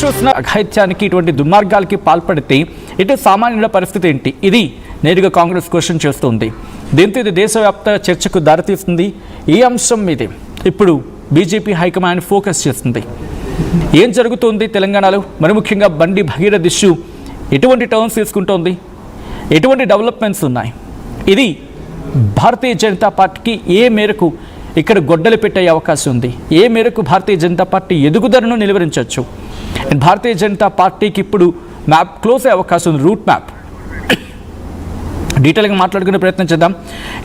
చూసిన అఘాయిత్యానికి ఇటువంటి దుర్మార్గాలకి పాల్పడితే ఇటు సామాన్యుల పరిస్థితి ఏంటి? ఇది నేరుగా కాంగ్రెస్ క్వశ్చన్ చేస్తుంది. దీంతో ఇది దేశవ్యాప్త చర్చకు దారితీస్తుంది. ఈ అంశం మీదే ఇప్పుడు బీజేపీ హైకమాండ్ ఫోకస్ చేస్తుంది. ఏం జరుగుతుంది తెలంగాణలో? మరి ముఖ్యంగా బండి భగీరథ ఇష్యూ ఎటువంటి టర్న్స్ తీసుకుంటోంది? ఎటువంటి డెవలప్మెంట్స్ ఉన్నాయి? ఇది భారతీయ జనతా పార్టీకి ఏ మేరకు ఇక్కడ గొడ్డలు పెట్టే అవకాశం ఉంది? ఏ మేరకు భారతీయ జనతా పార్టీ ఎదుగుదలను నిలువరించవచ్చు? భారతీయ జనతా పార్టీకి ఇప్పుడు మ్యాప్ క్లోజ్ అయ్యే అవకాశం ఉంది, రూట్ మ్యాప్. డీటెయిల్గా మాట్లాడుకునే ప్రయత్నం చేద్దాం.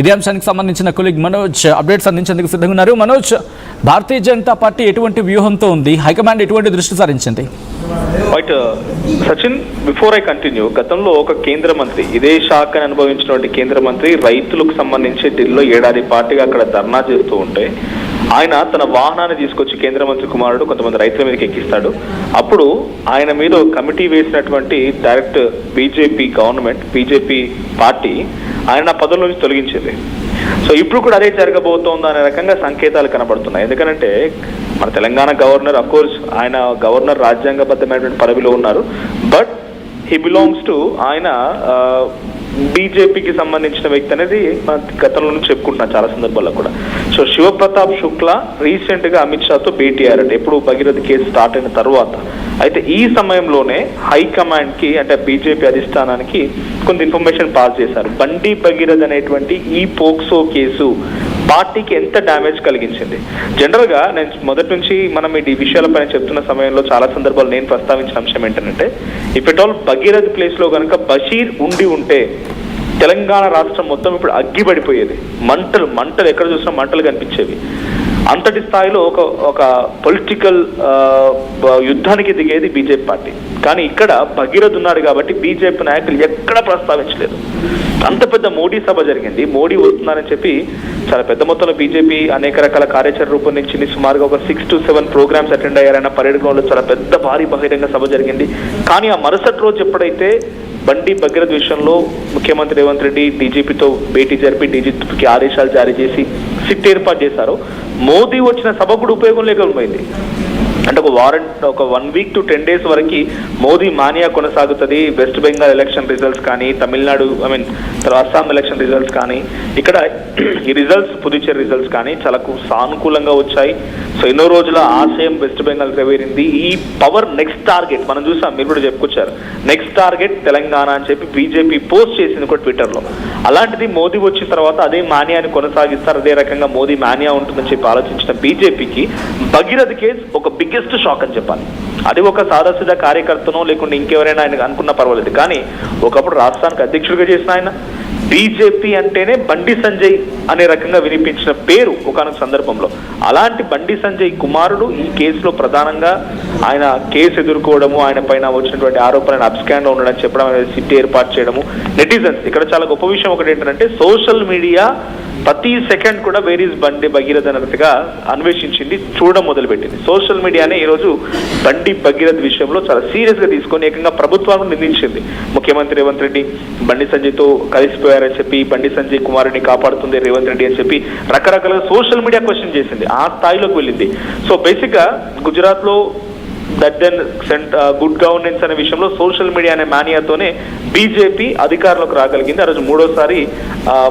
ఇదే అంశానికి సంబంధించిన కొలీగ్ మనోజ్ అప్డేట్స్ అందించేందుకు సిద్ధంగా ఉన్నారు. మనోజ్, భారతీయ జనతా పార్టీ ఎటువంటి వ్యూహంతో ఉంది? హైకమాండ్ ఎటువంటి దృష్టి సారించింది? Right Sachin, before I continue, గతంలో ఒక కేంద్ర మంత్రి, ఇదే శాఖను అనుభవించినటువంటి కేంద్ర మంత్రి రైతులకు సంబంధించి ఢిల్లీలో ఏడాది పార్టీగా అక్కడ ధర్నా చేస్తూ ఉంటే ఆయన తన వాహనాన్ని తీసుకొచ్చి కేంద్ర మంత్రి కుమారుడు కొంతమంది రైతుల మీదకి ఎక్కిస్తాడు. అప్పుడు ఆయన మీద కమిటీ వేసినటువంటి direct BJP government, BJP party ఆయన పదవి నుంచి తొలగించింది. సో ఇప్పుడు కూడా అదే జరగబోతోంది అనే రకంగా సంకేతాలు కనబడుతున్నాయి. ఎందుకంటే మన తెలంగాణ గవర్నర్, అఫ్ కోర్స్ ఆయన గవర్నర్ రాజ్యాంగబద్ధమైనటువంటి పదవిలో ఉన్నారు, బట్ హీ బిలాంగ్స్ టు ఆయన బీజేపీకి సంబంధించిన వ్యక్తి అనేది మన గతంలో నుంచి చెప్పుకుంటున్నాం చాలా సందర్భాల్లో కూడా. సో శివప్రతాప్ శుక్లా రీసెంట్ గా అమిత్ షాతో భేటీ అయ్యారంటే ఎప్పుడు భగీరథ కేసు స్టార్ట్ అయిన తర్వాత. అయితే ఈ సమయంలోనే హైకమాండ్ కి, అంటే బీజేపీ అధిష్టానానికి కొంత ఇన్ఫర్మేషన్ పాస్ చేశారు. బండి భగీరథ అనేటువంటి ఈ పోక్సో కేసు పార్టీకి ఎంత డ్యామేజ్ కలిగించింది. జనరల్ గా నేను మొదటి నుంచి మనం ఈ విషయాలపైన చెప్తున్న సమయంలో చాలా సందర్భాలు నేను ప్రస్తావించిన అంశం ఏంటంటే, if at all Bhagiratha place లో కనుక బషీర్ ఉండి ఉంటే తెలంగాణ రాష్ట్రం మొత్తం ఇప్పుడు అగ్గిపడిపోయేది. మంటలు మంటలు ఎక్కడ చూసినా మంటలు కనిపించేవి. అంతటి స్థాయిలో ఒక పొలిటికల్ యుద్ధానికి దిగేది బీజేపీ పార్టీ. కానీ ఇక్కడ భగీరథ్ ఉన్నాడు కాబట్టి బీజేపీ నాయకులు ఎక్కడ ప్రస్తావించలేదు. అంత పెద్ద మోడీ సభ జరిగింది. మోడీ వస్తున్నారని చెప్పి చాలా పెద్ద మొత్తంలో బీజేపీ అనేక రకాల కార్యాచరణ రూపొందించింది. సుమారుగా ఒక 6 to 7 ప్రోగ్రామ్స్ అటెండ్ అయ్యారైనా పరేడ్ గ్రౌండ్ లో చాలా పెద్ద భారీ బహిరంగ సభ జరిగింది. కానీ ఆ మరుసటి రోజు ఎప్పుడైతే బండి భగీరథ విషయంలో ముఖ్యమంత్రి రేవంత్ రెడ్డి డీజీపీతో భేటీ జరిపి డీజీపీకి ఆదేశాలు జారీ చేసి సిట్ ఏర్పాటు చేశారో, మోదీ వచ్చిన సభ కూడా ఉపయోగం లేకపోయింది. అంటే ఒక 1 week to 10 days వరకు మోదీ మానియా కొనసాగుతుంది. వెస్ట్ బెంగాల్ ఎలక్షన్ రిజల్ట్స్ కానీ, తమిళనాడు అస్సాం ఎలక్షన్ రిజల్ట్స్ కానీ, ఇక్కడ ఈ రిజల్ట్స్ పుదుచ్చేరి రిజల్ట్స్ కానీ చాలా సానుకూలంగా వచ్చాయి. సో ఎన్నో రోజుల ఆశయం వెస్ట్ బెంగాల్ నెరవేరింది. ఈ పవర్ నెక్స్ట్ టార్గెట్ మనం చూసాం, మీరు కూడా చెప్పుకొచ్చారు, నెక్స్ట్ టార్గెట్ తెలంగాణ అని చెప్పి బీజేపీ పోస్ట్ చేసింది కూడా ట్విట్టర్లో. అలాంటిది మోదీ వచ్చిన తర్వాత అదే మానియాని కొనసాగిస్తారు, అదే రకంగా మోదీ మానియా ఉంటుందని చెప్పి ఆలోచించిన బీజేపీకి భగీరథ కేసు ఒక బిగ్గెస్ట్ షాక్ అని చెప్పాలి. అది ఒక సాదాసీదా కార్యకర్తనో లేకుంటే ఇంకెవరైనా ఆయన అనుకున్నా పర్వాలేదు, కానీ ఒకప్పుడు రాష్ట్రానికి అధ్యక్షుడిగా చేసిన ఆయన, బీజేపీ అంటేనే బండి సంజయ్ అనే రకంగా వినిపించిన పేరు ఒకనొక సందర్భంలో. అలాంటి బండి సంజయ్ కుమారుడు ఈ కేసులో ప్రధానంగా ఆయన కేసు ఎదుర్కోవడము, ఆయన పైన వచ్చినటువంటి ఆరోపణలను అబ్స్కాండ్ ఉండడం చెప్పడం అనేది సిట్ ఏర్పాటు చేయడము. నెటిజన్స్ ఇక్కడ చాలా గొప్ప విషయం ఒకటి ఏంటంటే, సోషల్ మీడియా ప్రతి సెకండ్ కూడా వేర్ ఈజ్ బండి భగీరథ అన్నట్టుగా అన్వేషించింది, చూడడం మొదలుపెట్టింది. సోషల్ మీడియానే ఈరోజు బండి భగీరథ విషయంలో చాలా సీరియస్ గా తీసుకొని ఏకంగా ప్రభుత్వాలను నిందించింది. ముఖ్యమంత్రి రేవంత్ రెడ్డి బండి సంజయ్తో కలిసిపోయారని చెప్పి, బండి సంజయ్ కుమారుడిని కాపాడుతుంది రేవంత్ రెడ్డి అని చెప్పి రకరకాల సోషల్ మీడియా క్వశ్చన్ చేసింది. ఆ స్థాయిలోకి వెళ్ళింది. సో బేసిక్ గా గుజరాత్ లో దట్ దెన్ గుడ్ గవర్నెన్స్ అనే విషయంలో సోషల్ మీడియా అనే మానియాతోనే బీజేపీ అధికారంలోకి రాగలిగింది. ఆ రోజు 3వసారి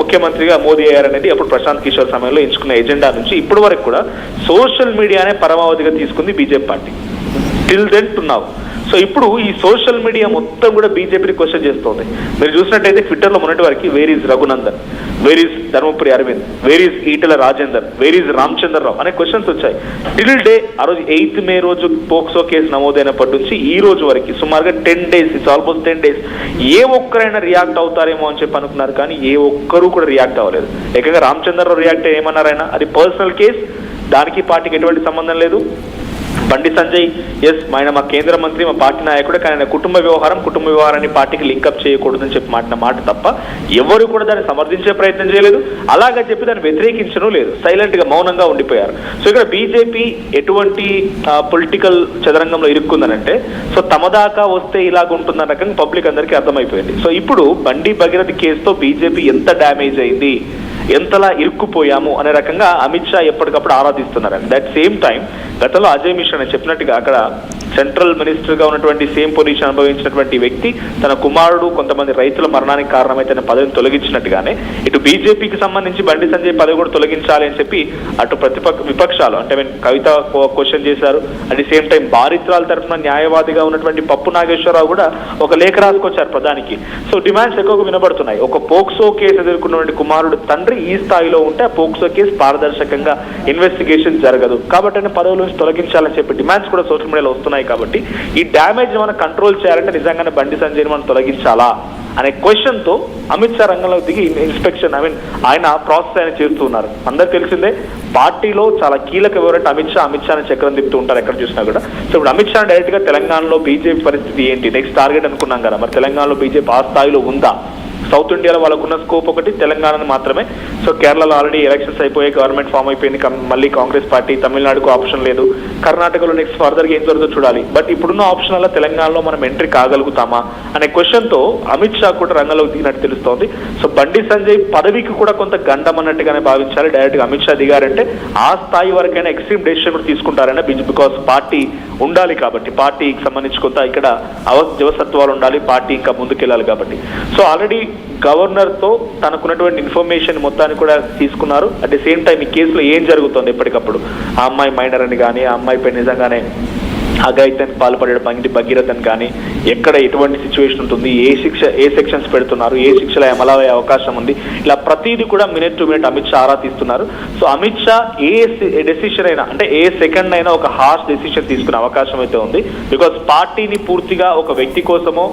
ముఖ్యమంత్రిగా మోదీ అయ్యారనేది అప్పుడు ప్రశాంత్ కిషోర్ సమయంలో ఎంచుకున్న ఎజెండా నుంచి ఇప్పటి వరకు కూడా సోషల్ మీడియానే పరమావధిగా తీసుకుంది BJP party till then to now. So ఇప్పుడు ఈ సోషల్ మీడియా మొత్తం కూడా బీజేపీని క్వశ్చన్ చేస్తోంది. మీరు చూసినట్టయితే ట్విట్టర్లో మొన్నటి వరకు where is Raghunandan, where is Dharmapuri Arvind, where is Etela Rajender, where is Ramachandra Rao అనే క్వశ్చన్స్ వచ్చాయి. టిల్ డే ఆ రోజు 8th May రోజు పోక్సో కేసు నమోదైనప్పటి నుంచి ఈ రోజు వరకు సుమారుగా 10 days, ఇట్స్ ఆల్మోస్ట్ 10 days, ఏ ఒక్కరైనా రియాక్ట్ అవుతారేమో అని చెప్పి అనుకున్నారు, కానీ ఏ ఒక్కరూ కూడా రియాక్ట్ అవ్వలేదు. ఏకంగా రామచంద్రరావు రియాక్ట్ ఏమన్నారైనా, అది పర్సనల్ కేసు, దానికి పార్టీకి ఎటువంటి సంబంధం లేదు. బండి సంజయ్ ఎస్ ఆయన మా కేంద్ర మంత్రి, మా పార్టీ నాయకుడు, కానీ ఆయన కుటుంబ వ్యవహారాన్ని పార్టీకి లింకప్ చేయకూడదని చెప్పి మాట తప్ప ఎవరు కూడా దాన్ని సమర్థించే ప్రయత్నం చేయలేదు. అలాగా చెప్పి దాన్ని వ్యతిరేకించడం లేదు, సైలెంట్ గా మౌనంగా ఉండిపోయారు. సో ఇక్కడ బీజేపీ ఎటువంటి పొలిటికల్ చదరంగంలో ఇరుక్కుందనంటే, సో తమ దాకా వస్తే ఇలాగ ఉంటుందన్న రకంగా పబ్లిక్ అందరికీ అర్థమైపోయింది. సో ఇప్పుడు బండి భగీరథ కేసుతో బీజేపీ ఎంత డ్యామేజ్ అయింది, ఎంతలా ఇరుక్కుపోయాము అనే రకంగా అమిత్ షా ఎప్పటికప్పుడు ఆరాధిస్తున్నారని. దట్ సేమ్ టైం గతంలో అజయ్ మిశ్రా చెప్పినట్టుగా అక్కడ సెంట్రల్ మినిస్టర్ గా ఉన్నటువంటి సేమ్ పొజిషన్ అనుభవించినటువంటి వ్యక్తి తన కుమారుడు కొంతమంది రైతుల మరణానికి కారణమైతే తన పదవిని తొలగించినట్టుగానే ఇటు బీజేపీకి సంబంధించి బండి సంజయ్ పదవి కూడా తొలగించాలి అని చెప్పి అటు విపక్షాలు అంటే కవిత క్వశ్చన్ చేశారు. అట్ ది సేమ్ టైం బాధితురాల తరఫున న్యాయవాదిగా ఉన్నటువంటి పప్పు నాగేశ్వరరావు కూడా ఒక లేఖ రాసుకొచ్చారు ప్రధానికి. సో డిమాండ్స్ ఎక్కువగా వినబడుతున్నాయి. ఒక పోక్సో కేసు ఎదుర్కొన్నటువంటి కుమారుడు తండ్రి ఈ స్థాయిలో ఉంటే ఆ పోక్సో కేసు పారదర్శకంగా ఇన్వెస్టిగేషన్ జరగదు కాబట్టి ఆయన పదవుల నుంచి తొలగించాలని చెప్పి డిమాండ్స్ కూడా సోషల్ మీడియాలో వస్తున్నాయి. కాబట్టి ఈ డ్యామేజ్ మనం కంట్రోల్ చేయాలంటే నిజంగానే బండి సంజయ్ మనం తొలగించాలా అనే క్వశ్చన్ తో అమిత్ షా రంగంలో దిగి ఇన్స్పెక్షన్ ఆయన ప్రాసెస్ ఆయన చేస్తున్నారు. అందరికి తెలిసిందే పార్టీలో చాలా కీలక ఎవరంటే అమిత్ షాని చక్రం తిప్పుతూ ఉంటారు ఎక్కడ చూసినా కూడా. సో ఇప్పుడు అమిత్ షా డైరెక్ట్ గా తెలంగాణలో బీజేపీ పరిస్థితి ఏంటి, నెక్స్ట్ టార్గెట్ అనుకున్నాం కదా, మరి తెలంగాణలో బీజేపీ ఆ స్థాయిలో ఉందా? సౌత్ ఇండియాలో వాళ్ళకున్న స్కోప్ ఒకటి తెలంగాణ మాత్రమే. సో కేరళలో ఆల్రెడీ ఎలక్షన్స్ అయిపోయి గవర్నమెంట్ ఫామ్ అయిపోయింది, మళ్ళీ కాంగ్రెస్ పార్టీ. తమిళనాడుకు ఆప్షన్ లేదు, కర్ణాటకలో నెక్స్ట్ ఫర్దర్గా ఏం జరుగుతుందో చూడాలి. బట్ ఇప్పుడున్న ఆప్షన్ వల్ల తెలంగాణలో మనం ఎంట్రీ కాగలుగుతామా అనే క్వశ్చన్ తో అమిత్ షా కూడా రంగంలోకి దిగినట్టు తెలుస్తోంది. సో బండి సంజయ్ పదవికి కూడా కొంత గండం అన్నట్టుగానే భావించాలి. డైరెక్ట్ గా అమిత్ షా దిగారంటే ఆ స్థాయి వరకైనా ఎక్స్ట్రీమ్ డెసిషన్ కూడా తీసుకుంటారైనా బికాస్ పార్టీ ఉండాలి కాబట్టి, పార్టీకి సంబంధించి కొంత ఇక్కడ జవసత్వాలు ఉండాలి, పార్టీ ఇంకా ముందుకెళ్ళాలి కాబట్టి. సో ఆల్రెడీ గవర్నర్ తో తనకున్నటువంటి ఇన్ఫర్మేషన్ మొత్తాన్ని కూడా తీసుకున్నారు. అట్ ది సేమ్ టైం ఈ కేసులో ఏం జరుగుతుంది ఎప్పటికప్పుడు, ఆ అమ్మాయి మైనర్ అని కానీ, ఆ అమ్మాయిపై నిజంగానే అఘాయిత్యానికి పాల్పడే భగీరథన్ కానీ ఎక్కడ ఎటువంటి సిచ్యువేషన్ ఉంటుంది, ఏ సెక్షన్స్ పెడుతున్నారు, ఏ శిక్షల అమలయ్యే అవకాశం ఉంది, ఇలా ప్రతిదీ కూడా minute to minute Amit Shah ఆరా తీస్తున్నారు. సో అమిత్ షా ఏ డెసిషన్ అయినా అంటే ఏ సెకండ్ అయినా ఒక హార్ష్ డెసిషన్ తీసుకునే అవకాశం అయితే ఉంది. బికాస్ పార్టీని పూర్తిగా ఒక వ్యక్తి కోసమో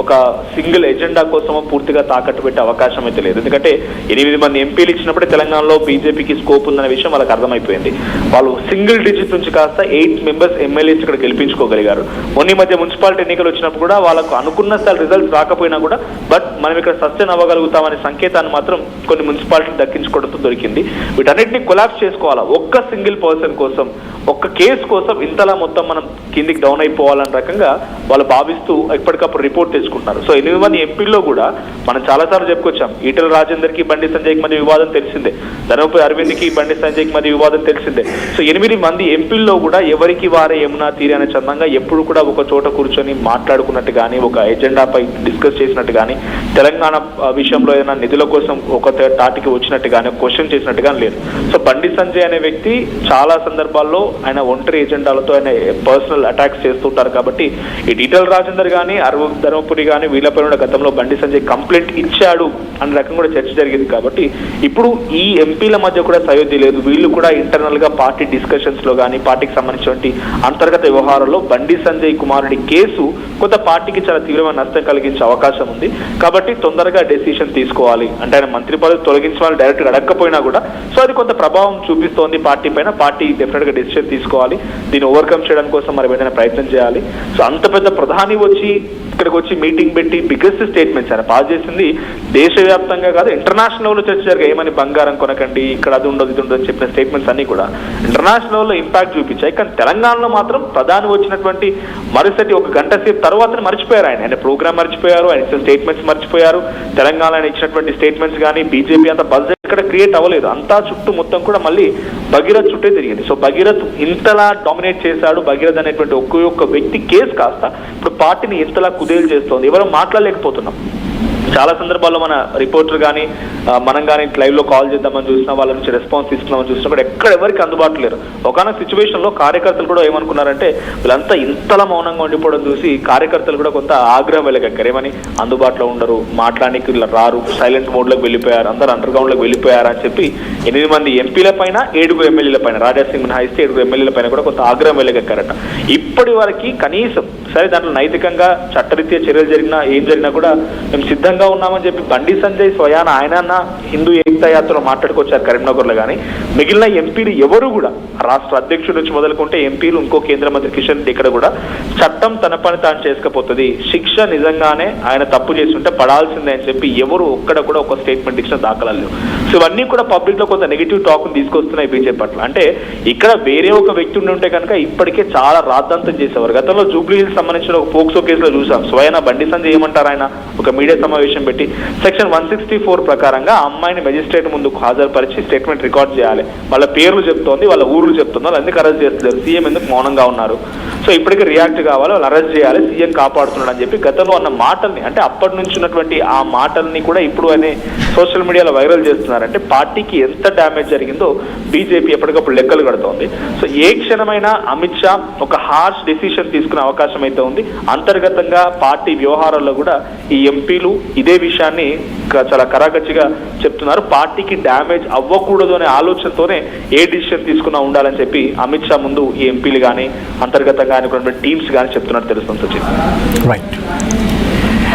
ఒక సింగిల్ ఎజెండా కోసమో పూర్తిగా తాకట్టు పెట్టే అవకాశం అయితే లేదు. ఎందుకంటే 8 మంది ఎంపీలు ఇచ్చినప్పుడే తెలంగాణలో బీజేపీకి స్కోప్ ఉందనే విషయం వాళ్ళకి అర్థమైపోయింది. వాళ్ళు సింగిల్ డిజిట్ నుంచి కాస్త 8 మెంబర్స్ ఎమ్మెల్యేస్ ఇక్కడ గెలిపించుకోగలిగారు. మొన్న మధ్య మున్సిపాలిటీ ఎన్నికలు వచ్చినప్పుడు కూడా వాళ్ళకు అనుకున్న స్థాయి రిజల్ట్స్ రాకపోయినా కూడా బట్ మనం ఇక్కడ సస్టైన్ అవ్వగలుగుతామనే సంకేతాన్ని మాత్రం కొన్ని మున్సిపాలిటీలు దక్కించుకోవడంతో దొరికింది. వీటన్నిటిని కొలాప్స్ చేసుకోవాలా ఒక్క సింగిల్ పర్సన్ కోసం, ఒక్క కేసు కోసం ఇంతలా మొత్తం మనం కిందికి డౌన్ అయిపోవాలన్న రకంగా వాళ్ళు భావిస్తూ ఎప్పటికప్పుడు రిపోర్ట్ తెచ్చుకుంటున్నారు. సో 8 మంది ఎంపీల్లో కూడా మనం చాలాసార్లు చెప్పుకొచ్చాం, ఈటెల రాజేందర్కి బండి సంజయ్కి మధ్య వివాదం తెలిసిందే, ధర్మపురి అరవింద్కి బండి సంజయ్కి మధ్య వివాదం తెలిసిందే. సో 8 మంది ఎంపీల్లో కూడా ఎవరికి వారే యమునా తీరే అనే చందంగా ఎప్పుడు కూడా ఒక చోట కూర్చొని మాట్లాడుకున్నట్టు కానీ, ఒక ఎజెండాపై డిస్కస్ చేసినట్టు కానీ, తెలంగాణ విషయంలో ఏదైనా నిధుల కోసం ఒక తాటికి వచ్చినట్టు కానీ, క్వశ్చన్ చేసినట్టు కానీ లేదు. సో బండి సంజయ్ అనే వ్యక్తి చాలా సందర్భాల్లో ఆయన ఒంటరి ఎజెండాలతో ఆయన పర్సనల్ అటాక్స్ చేస్తుంటారు. కాబట్టి ఈ ఈటెల రాజేందర్ కానీ, ధర్మపురి కానీ వీళ్ళపై కూడా గతంలో బండి సంజయ్ కంప్లైంట్ ఇచ్చాడు అనే రకం కూడా చర్చ జరిగింది. కాబట్టి ఇప్పుడు ఈ ఎంపీల మధ్య కూడా సయోధ్య లేదు. వీళ్ళు కూడా ఇంటర్నల్ గా పార్టీ డిస్కషన్స్ లో కానీ, పార్టీకి సంబంధించినటువంటి అంతర్గత వ్యవహారంలో బండి సంజయ్ కుమారుడి కేసు కొంత పార్టీకి చాలా తీవ్రమైన నష్టం కలిగించే అవకాశం ఉంది. కాబట్టి తొందరగా డెసిషన్ తీసుకోవాలి. అంటే ఆయన మంత్రి పదవి తొలగించాలని డైరెక్ట్ గా అడగకపోయినా కూడా సో అది కొంత ప్రభావం చూపిస్తోంది పార్టీ పైన. పార్టీ డెఫినెట్ గా డెసిషన్ తీసుకోవాలి, దీన్ని ఓవర్కమ్ చేయడం కోసం మరి ఏదైనా ప్రయత్నం చేయాలి. సో అంత పెద్ద ప్రధాని వచ్చి ఇక్కడికి వచ్చి మీటింగ్ పెట్టి బిగ్గెస్ట్ స్టేట్మెంట్స్ ఆయన పాస్ చేసింది దేశవ్యాప్తంగా కాదు, ఇంటర్నేషనల్ లెవెల్లో చర్చ జరిగాయి. ఏమని బంగారం కొనకండి, ఇక్కడ అది ఉండదు ఇది ఉండదు అని చెప్పిన స్టేట్మెంట్స్ అన్ని కూడా ఇంటర్నేషనల్ లెవెల్లో ఇంపాక్ట్ చూపించాయి. కానీ తెలంగాణలో మాత్రం ప్రధాని వచ్చినటువంటి మరుసటి ఒక గంట సేపు తర్వాత మర్చిపోయారు. ఆయన ప్రోగ్రామ్ మర్చిపోయారు, ఆయన ఇచ్చిన స్టేట్మెంట్స్ మర్చిపోయారు. తెలంగాణ ఇచ్చినటువంటి స్టేట్మెంట్స్ కానీ బీజేపీ అంత బజ్ ఇక్కడ క్రియేట్ అవ్వలేదు. అంతా చుట్టూ మొత్తం కూడా మళ్ళీ భగీరథ్ చుట్టే తిరిగింది. సో భగీరథ్ ఇంతలా డామినేట్ చేశాడు. భగీరథ్ అనేటువంటి ఒక్క వ్యక్తి కేసు కాస్త ఇప్పుడు పార్టీని ఇంతలా కుదేలు చేస్తోంది. ఎవరో మాట్లాడలేకపోతున్నాం. చాలా సందర్భాల్లో మన రిపోర్టర్ కానీ మనం కానీ లైవ్ లో కాల్ చేద్దామని చూసినా, వాళ్ళ నుంచి రెస్పాన్స్ ఇస్తున్నామని చూసినా కూడా ఎక్కడ ఎవరికి అందుబాటులో లేరు. ఒకనొక సిచ్యువేషన్ లో కార్యకర్తలు కూడా ఏమనుకున్నారంటే వీళ్ళంతా ఇంతలా మౌనంగా ఉండిపోవడం చూసి కార్యకర్తలు కూడా కొంత ఆగ్రహం వెళ్ళగక్కారు. ఏమని అందుబాటులో ఉండరు, మాట్లాడానికి వీళ్ళు రారు, సైలెంట్ మోడ్ లోకి వెళ్ళిపోయారు, అందరూ అండర్ గ్రౌండ్ లోకి వెళ్ళిపోయారు అని చెప్పి 8 మంది ఎంపీల పైన 7 ఎమ్మెల్యేల పైన, రాజాసింగ్ మినహాయిస్తే 7 ఎమ్మెల్యేల పైన కూడా కొంత ఆగ్రహం వెళ్ళగక్కారట. ఇప్పటి వరకు కనీసం సరే దాంట్లో నైతికంగా చట్టరీత్యా చర్యలు జరిగినా ఏం జరిగినా కూడా మేము సిద్ధంగా ఉన్నామని చెప్పి బండి సంజయ్ స్వయాన ఆయన హిందూ ఏకతా యాత్రలో మాట్లాడుకొచ్చారు కరీంనగర్లో. కానీ మిగిలిన ఎంపీలు ఎవరు కూడా రాష్ట్ర అధ్యక్షుడు నుంచి మొదలుకుంటే ఎంపీలు, ఇంకో కేంద్ర మంత్రి కిషన్ రెడ్డి ఇక్కడ కూడా చట్టం తన పని తాను చేసుకపోతుంది, శిక్ష నిజంగానే ఆయన తప్పు చేస్తుంటే పడాల్సిందే అని చెప్పి ఎవరు ఒక్కడ కూడా ఒక స్టేట్మెంట్ ఇచ్చిన దాఖలాలు లేవు. సో ఇవన్నీ కూడా పబ్లిక్ లో కొంత నెగిటివ్ టాక్ తీసుకొస్తున్నాయి బీజేపీ పట్ల. అంటే ఇక్కడ వేరే ఒక వ్యక్తి ఉంటే కనుక ఇప్పటికే చాలా రాద్ధాంతం చేసేవారు. గతంలో జూబ్లీ హిల్స్ సంబంధించిన ఒక పోక్సో కేసులో చూసాం. స్వయాన బండి సంజయ్ ఏమంటారు, ఆయన ఒక మీడియా సమావేశం పెట్టి సెక్షన్ 164 ప్రకారంగా అమ్మాయిని మెజిస్ట్రేట్ ముందుకు హాజరుపరిచి స్టేట్మెంట్ రికార్డ్ చేయాలి. వాళ్ళ పేర్లు చెప్తోంది, వాళ్ళ ఊర్లు చెప్తుంది, వాళ్ళు ఎందుకు అరెస్ట్ చేస్తున్నారు, సీఎం ఎందుకు మౌనంగా ఉన్నారు. సో ఇప్పటికీ రియాక్ట్ కావాలి, వాళ్ళు అరెస్ట్ చేయాలి, సీఎం కాపాడుతున్నాడు అని చెప్పి గతంలో అన్న మాటల్ని, అంటే అప్పటి నుంచి ఉన్నటువంటి ఆ మాటల్ని కూడా ఇప్పుడు అనే సోషల్ మీడియాలో వైరల్ చేస్తున్నారంటే పార్టీకి ఎంత డ్యామేజ్ జరిగిందో బీజేపీ ఎప్పటికప్పుడు లెక్కలు కడుతోంది. సో ఏ క్షణమైనా అమిత్ షా ఒక హార్ష్ డెసిషన్ తీసుకునే అవకాశం అయితే ఉంది. అంతర్గతంగా పార్టీ వ్యవహారాల్లో కూడా ఈ ఎంపీలు ఇదే విషయాన్ని చాలా కరాగచ్చిగా చెప్తున్నారు. పార్టీకి డ్యామేజ్ అవ్వకూడదు అనే ఆలోచనతోనే ఏ డిసిషన్ తీసుకున్నా ఉండాలని చెప్పి అమిత్ షా ముందు ఈ ఎంపీలు కానీ అంతర్గతంగా అనుకున్నటువంటి టీమ్స్ కానీ చెప్తున్నట్టు తెలుస్తుంది. రైట్.